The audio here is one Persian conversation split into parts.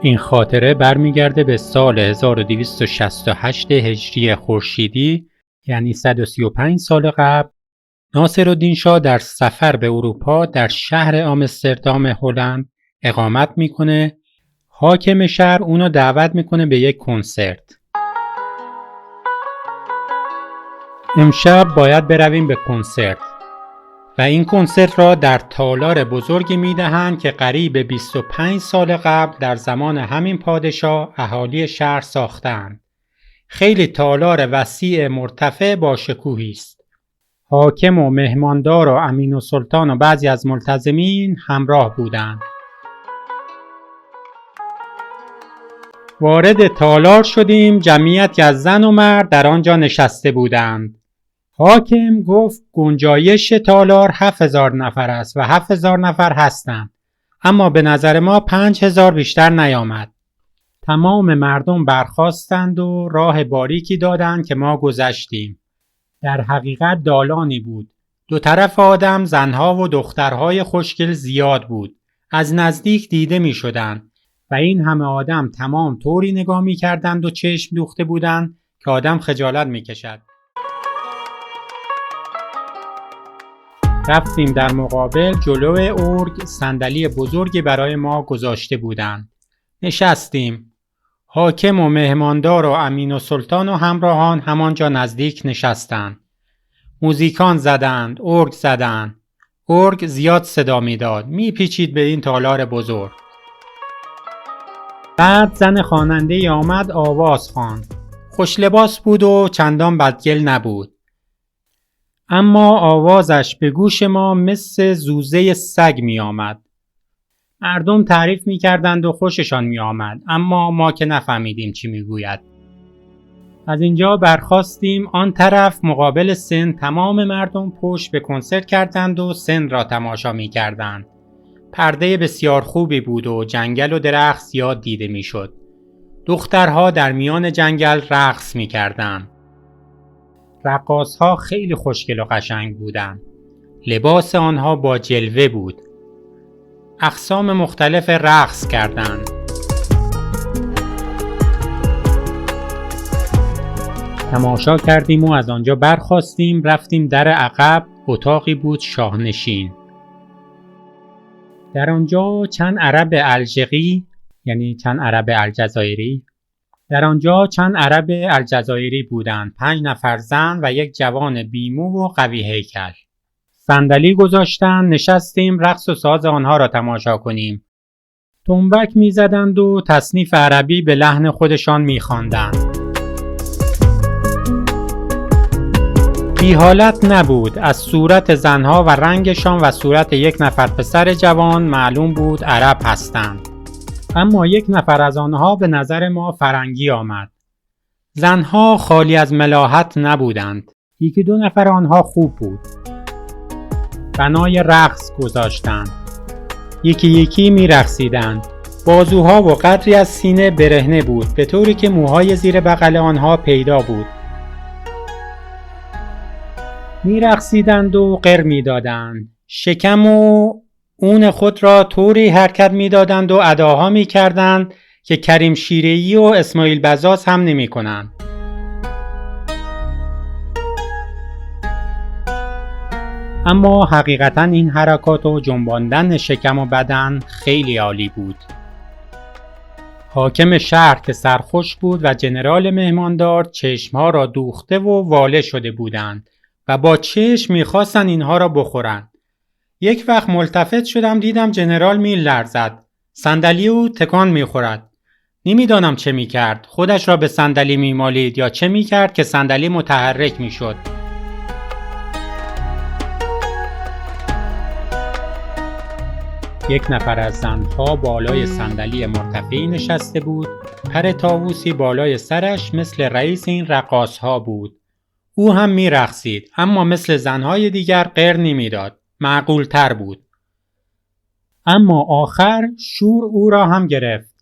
این خاطره برمیگرده به سال 1268 هجری خورشیدی، یعنی 135 سال قبل. ناصرالدین شاه در سفر به اروپا در شهر آمستردام هلند اقامت میکنه. حاکم شهر اونو دعوت میکنه به یک کنسرت. امشب باید برویم به کنسرت و این کنسرت را در تالار بزرگی میدهند که قریب 25 سال قبل در زمان همین پادشاه اهالی شهر ساختند. خیلی تالار وسیع مرتفع با شکوهی است. حاکم و مهماندار و امین السلطان و بعضی از ملتزمین همراه بودند. وارد تالار شدیم. جمعیتی از زن و مرد در آنجا نشسته بودند. حاکم گفت گنجایش تالار 7000 نفر است و 7000 نفر هستند، اما به نظر ما 5000 بیشتر نیامد. تمام مردم برخاستند و راه باریکی دادند که ما گذشتیم. در حقیقت دالانی بود. دو طرف آدم، زنها و دخترهای خوشگل زیاد بود. از نزدیک دیده می شدند و این همه آدم تمام طوری نگاه می کردند و چشم دوخته بودند که آدم خجالت می کشد. رفتیم در مقابل. جلوی ارگ صندلی بزرگی برای ما گذاشته بودند. نشستیم. حاکم و مهماندار و امین السلطان و همراهان همانجا نزدیک نشستند. موزیکان زدند، ارگ زدند. ارگ زیاد صدا میداد، میپیچید به این تالار بزرگ. بعد زن خواننده‌ای آمد آواز خواند. خوش لباس بود و چندان بدگل نبود، اما آوازش به گوش ما مثل زوزه سگ می آمد. مردم تعریف می کردند و خوششان می آمد، اما ما که نفهمیدیم چی می گوید. از اینجا برخاستیم. آن طرف مقابل سن تمام مردم پشت به کنسرت کردند و سن را تماشا می کردند. پرده بسیار خوبی بود و جنگل و درخت زیاد دیده می شد. دخترها در میان جنگل رقص می کردند. رقاص‌ها خیلی خوشگل و قشنگ بودند. لباس آنها با جلوه بود. اقسام مختلف رقص کردند. تماشا کردیم و از آنجا برخاستیم. رفتیم در عقب. اتاقی بود شاهنشین. در آنجا چند عرب الجزایری، یعنی چند عرب الجزایری، در آنجا چند عرب الجزایری بودند. 5 نفر زن و یک جوان بیمو و قوی هیکل. صندلی گذاشتند. نشستیم رقص و ساز آنها را تماشا کنیم. تنبک می زدند و تصنیف عربی به لحن خودشان می خواندند. بی حالت نبود. از صورت زنها و رنگشان و صورت یک نفر پسر جوان معلوم بود عرب هستند. اما یک نفر از آنها به نظر ما فرنگی آمد. زنها خالی از ملاحت نبودند. 1-2 نفر آنها خوب بود. بنای رقص گذاشتند. یکی یکی می رقصیدند. بازوها و قدری از سینه برهنه بود، به طوری که موهای زیر بغل آنها پیدا بود. می رقصیدند و غر می دادند. شکم و اون خود را طوری حرکت می دادند و اداها می کردند که کریم شیره‌ای و اسماعیل بزاز هم نمی کنند. اما حقیقتا این حرکات و جنباندن شکم و بدن خیلی عالی بود. حاکم شهر که سرخوش بود و جنرال مهماندار چشمها را دوخته و واله شده بودند و با چشم می خواستند اینها را بخورند. یک وقت ملتفت شدم دیدم جنرال می لرزد. صندلی او تکان می خورد. نمیدانم چه می کرد. خودش را به صندلی می مالید یا چه می کرد که صندلی متحرک می شد. یک نفر از زنها بالای صندلی مرتفعی نشسته بود. پر طاووسی بالای سرش مثل رئیس این رقاص‌ها بود. او هم می رقصید، اما مثل زنهای دیگر غر نمی داد. معقول تر بود. اما آخر شور او را هم گرفت.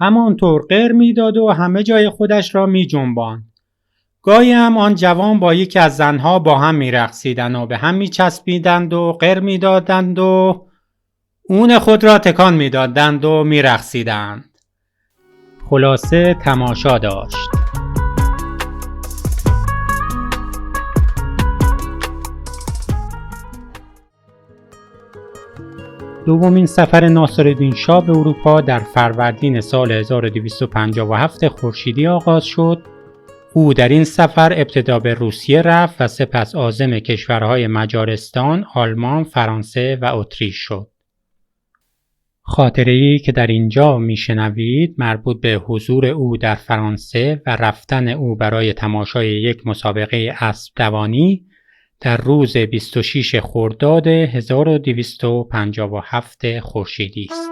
همانطور غر می داد و همه جای خودش را می جنباند. گاهی هم آن جوان با یکی از زنها با هم می رقصیدند و به هم می چسبیدند و غر می دادند و اون خود را تکان می دادند و می رقصیدند. خلاصه تماشا داشت. دومین سفر ناصرالدین شاه به اروپا در فروردین سال 1257 خورشیدی آغاز شد. او در این سفر ابتدا به روسیه رفت و سپس عازم کشورهای مجارستان، آلمان، فرانسه و اتریش شد. خاطره‌ای که در اینجا میشنوید مربوط به حضور او در فرانسه و رفتن او برای تماشای یک مسابقه اسب دوانی در روز 26 خرداد 1257 خورشیدی است.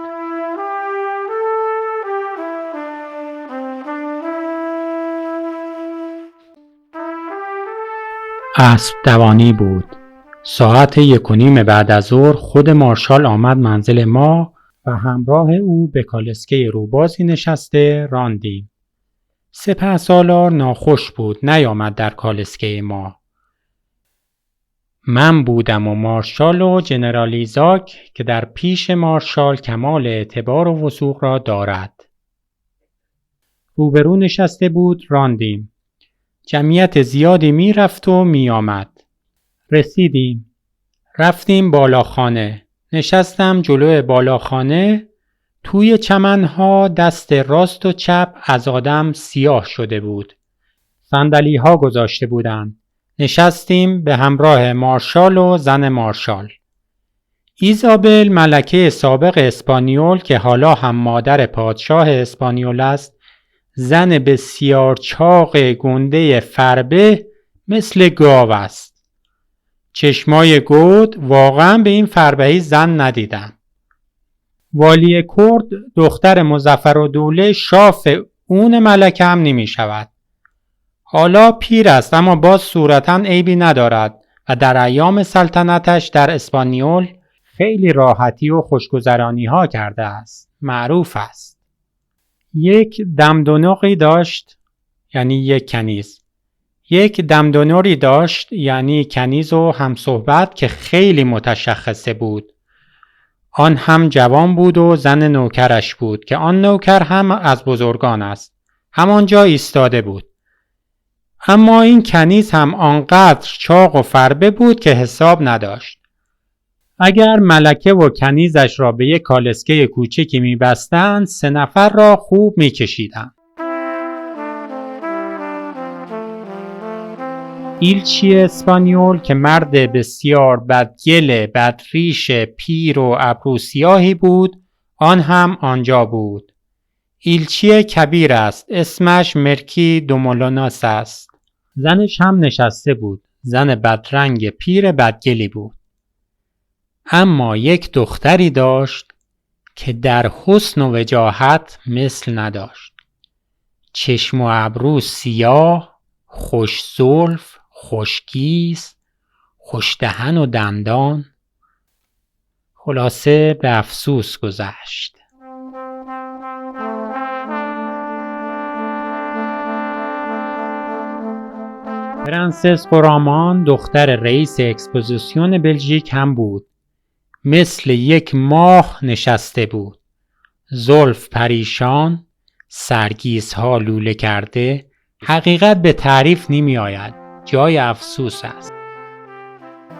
اسب دوانی بود. ساعت 1:30 بعد از ظهر خود مارشال آمد منزل ما و همراه او به کالسکه روبازی نشسته راندیم. سپهسالار ناخوش بود نیامد در کالسکه ما. من بودم و مارشال و جنرال ایزاک که در پیش مارشال کمال اعتبار و وثوق را دارد. روبرو نشسته بود راندیم. جمعیت زیادی می رفت و می آمد. رسیدیم. رفتیم بالاخانه. نشستم جلوی بالاخانه. توی چمنها دست راست و چپ از آدم سیاه شده بود. صندلی ها گذاشته بودند. نشستیم به همراه مارشال و زن مارشال. ایزابل ملکه سابق اسپانیول که حالا هم مادر پادشاه اسپانیول است، زن بسیار چاق گنده فربه مثل گاو است. چشمای گود واقعا به این فربهی زن ندیدم. والی کرد دختر مظفرالدوله شاف اون ملکه هم نمی شود. حالا پیر است اما باز صورتاً عیبی ندارد و در ایام سلطنتش در اسپانیول خیلی راحتی و خوشگذرانی ها کرده است. معروف است. یک دمدونقی داشت یعنی یک کنیز. یک دمدونوری داشت یعنی کنیز و همصحبت که خیلی متشخصه بود. آن هم جوان بود و زن نوکرش بود که آن نوکر هم از بزرگان است. همانجا ایستاده بود. اما این کنیز هم آنقدر چاق و فربه بود که حساب نداشت. اگر ملکه و کنیزش را به یک کالسکه کوچکی می‌بستند 3 نفر را خوب می‌کشیدند. ایلچی اسپانیول که مرد بسیار بدگل، بدریش، پیر و ابرو سیاهی بود، آن هم آنجا بود. ایلچی کبیر است. اسمش مرکی دومولوناس است. زنش هم نشسته بود. زن بدرنگ پیر بدگلی بود. اما یک دختری داشت که در حسن و وجاهت مثل نداشت. چشم و ابرو سیاه، خوش زلف، خوشگیز، خوش دهن و دندان. خلاصه به افسوس گذشت. پرنسس قرامان دختر رئیس اکسپوزیسیون بلژیک هم بود. مثل یک ماه نشسته بود. زلف پریشان، سرگیزها لوله کرده. حقیقت به تعریف نمی آید. جای افسوس است.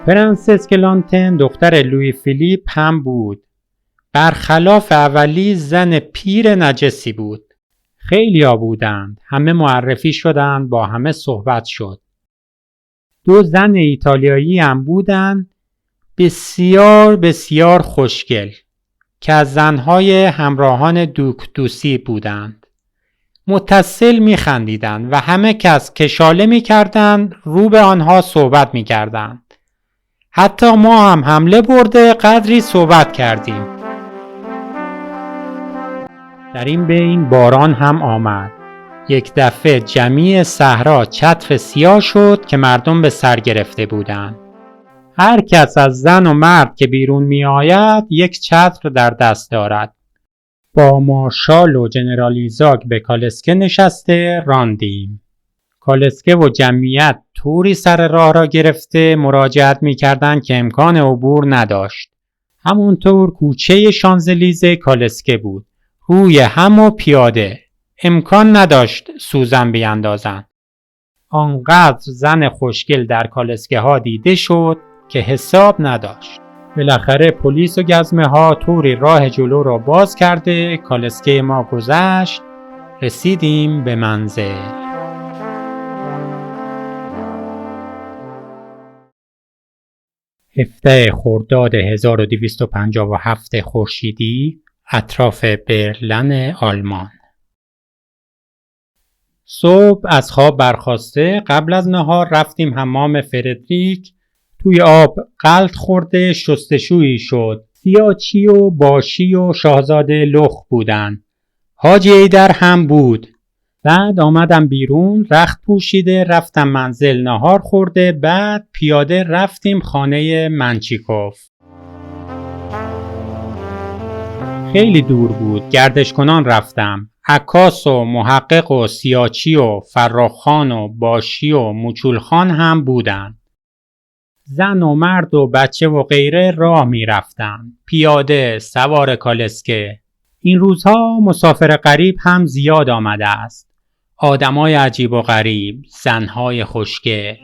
پرنسس کلانتن دختر لوی فیلیپ هم بود. برخلاف اولی زن پیر نجسی بود. خیلیا بودند. همه معرفی شدند. با همه صحبت شد. 2 زن ایتالیایی هم بودند. بسیار بسیار خوشگل که از زنهای همراهان دوک دوسی بودند. متصل می‌خندیدند و همه کس کشاله می‌کردند رو به آنها صحبت می‌کردند. حتی ما هم حمله برده قدری صحبت کردیم. در این بین باران هم آمد. یک دفعه جمیع صحرا چتر سیاه شد که مردم به سر گرفته بودند. هر کس از زن و مرد که بیرون می آید یک چتر در دست دارد. با مارشال و جنرال ایزاک به کالسکه نشسته راندیم. کالسکه و جمعیت طوری سر راه را گرفته مراجعت می کردند که امکان عبور نداشت. همونطور کوچه شانزلیزه کالسکه بود. روی هم و پیاده. امکان نداشت سوزن بیندازند. آنقدر زن خوشگل در کالسکه ها دیده شد که حساب نداشت. بالاخره پلیس و گزمه ها طوری راه جلو را باز کرده کالسکه ما گذشت. رسیدیم به منزل. هفته خرداد 1257 خورشیدی، اطراف برلن آلمان. صبح از خواب برخاسته قبل از نهار رفتیم حمام فردریک. توی آب غلط خورده شستشویی شد. سیاچی و باشی و شاهزاده لخ بودن. حاجی ایدر هم بود. بعد آمدم بیرون، رخت پوشیده رفتم منزل نهار خورده، بعد پیاده رفتیم خانه منچیکوف. خیلی دور بود، گردش کنان رفتم. عکاس و محقق و سیاچی و فراخان و باشی و موچولخان هم بودن. زن و مرد و بچه و غیره راه می رفتن. پیاده، سوار کالسکه. این روزها مسافر غریب هم زیاد آمده است. آدمای عجیب و غریب، زنهای خوشگل.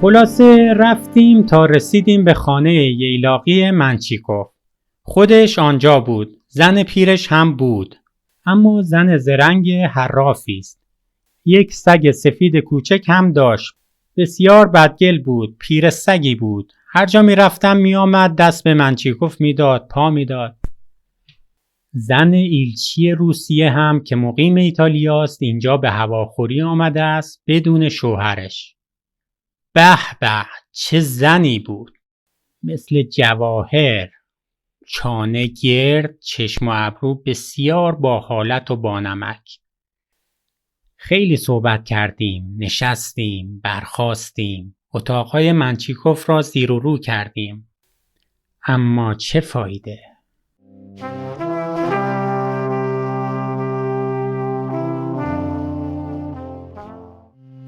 خلاصه رفتیم تا رسیدیم به خانه ییلاقی منچیکوف. خودش آنجا بود، زن پیرش هم بود، اما زن زرنگ حرافی است. یک سگ سفید کوچک هم داشت. بسیار بدگل بود، پیر سگی بود. هر جا می رفتم می آمد دست به منچیکوف می داد، پا می داد. زن ایلچی روسیه هم که مقیم ایتالیاست اینجا به هواخوری آمده است بدون شوهرش. به به چه زنی بود، مثل جواهر، چانه گرد، چشم و ابرو بسیار با حالت و با نمک. خیلی صحبت کردیم، نشستیم، برخاستیم، اتاقهای منچیکوف را زیر و رو کردیم، اما چه فایده؟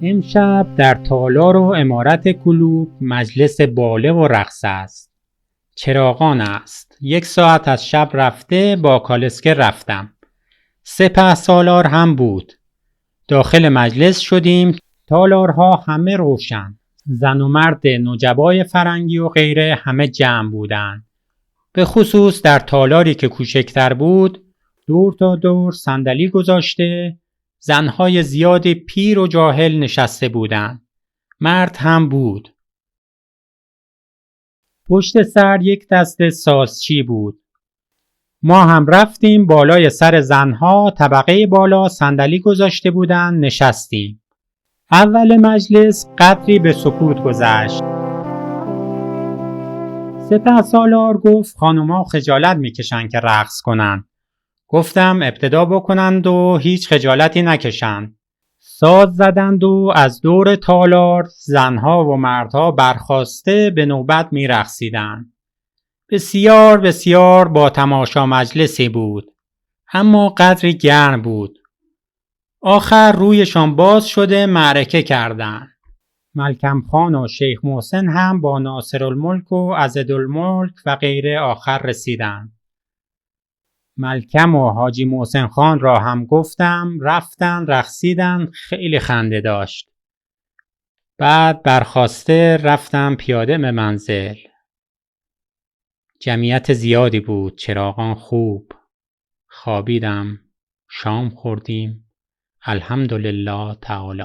امشب در تالار و عمارت کلوب مجلس باله و رقص است. چراغان است. 1 ساعت از شب رفته با کالسکه رفتم. سپهسالار هم بود. داخل مجلس شدیم. تالارها همه روشن. زن و مرد نجبای فرنگی و غیره همه جمع بودند. به خصوص در تالاری که کوچکتر بود دور تا دور صندلی گذاشته زنهای زیادی پیر و جاهل نشسته بودند. مرد هم بود. پشت سر یک دسته سازچی بود. ما هم رفتیم بالای سر زنها، طبقه بالا صندلی گذاشته بودند، نشستیم. اول مجلس قدری به سکوت گذشت. سپهسالار گفت خانوما خجالت میکشن که رقص کنن. گفتم ابتدا بکنند و هیچ خجالتی نکشند. ساز زدند و از دور تالار زنها و مردها برخاسته به نوبت می رقصیدند. بسیار بسیار با تماشا مجلسی بود، اما قدری گرم بود. آخر رویشان باز شده معرکه کردند. ملکم خان و شیخ محسن هم با ناصرالملک و عضدالملک و غیره آخر رسیدند. ملکم و حاجی محسن خان را هم گفتم، رفتن رقصیدن، خیلی خنده داشت. بعد برخاسته رفتم پیاده به منزل. جمعیت زیادی بود، چراغان خوب. خوابیدم، شام خوردیم، الحمدلله تعالی.